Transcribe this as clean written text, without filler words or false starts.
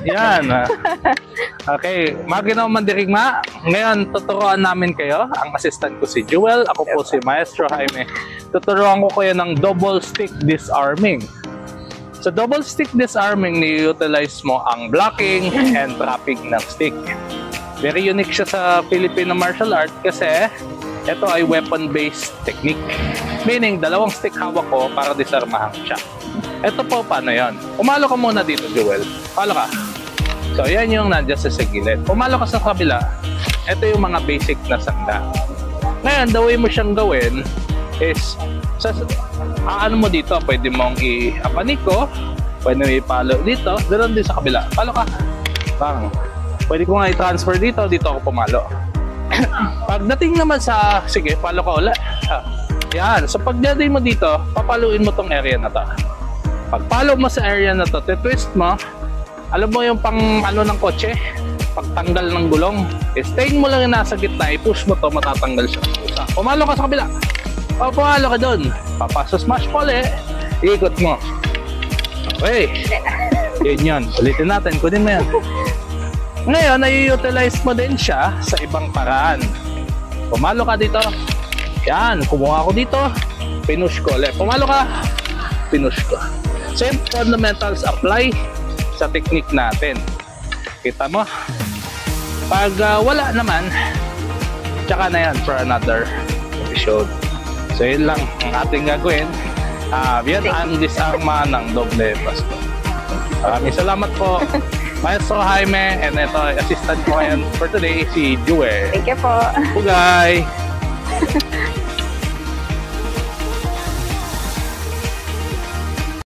Yan. Okay, maginaw mandirigma. Ngayon, tuturuan namin kayo. Ang assistant ko si Jewel. Ako po si Maestro Jaime. Tuturuan ko kayo ng double stick disarming. Sa double stick disarming, ni-utilize mo ang blocking and trapping ng stick. Very unique siya sa Filipino martial art kasi ito ay weapon-based technique. Meaning, dalawang stick hawak ko para disarmahan siya. Ito po, paano yon? Pumalo ka muna dito, Jewel. Palo ka. So, yan yung nandiyan sa gilid. Pumalo ka sa kabila. Ito yung mga basic na sanda. Ngayon, the way mo siyang gawin is, ano mo dito, pwede mong i-apaniko, pwede mo ipalo dito, ganoon din sa kabila. Palo ka. Bang. Pwede ko nga i-transfer dito, dito ako pumalo. Pagdating naman sa, sige, palo ka ulit. Yan. So, pagdating mo dito, papaluin mo tong area na to. Pagpalo mo sa area na to, twist mo, alam mo yung pang ano ng kotse, pagtanggal ng gulong, stay mo lang yung nasa gitna, i-push mo to, matatanggal siya. Pumalo ka sa kabila. Pumalo ka doon. Papasa smash pole, iikot mo. Okay. Yun yun. Ulitin natin. Kunin mo yan. Ngayon, nai-utilize mo din siya sa ibang paraan. Pumalo ka dito. Yan. Kumuha ko dito. Pinush ko ulit. Pumalo ka. Pinush ko. Same fundamentals apply sa technique natin. Kita mo? Pag wala naman, tsaka na yan for another episode. So yun lang ang ating gagawin. Yan ang disarma ng doble basto. Maraming salamat po, Maestro Jaime, and ito, assistant ko ngayon for today, si Jewel. Thank you po. Bugay!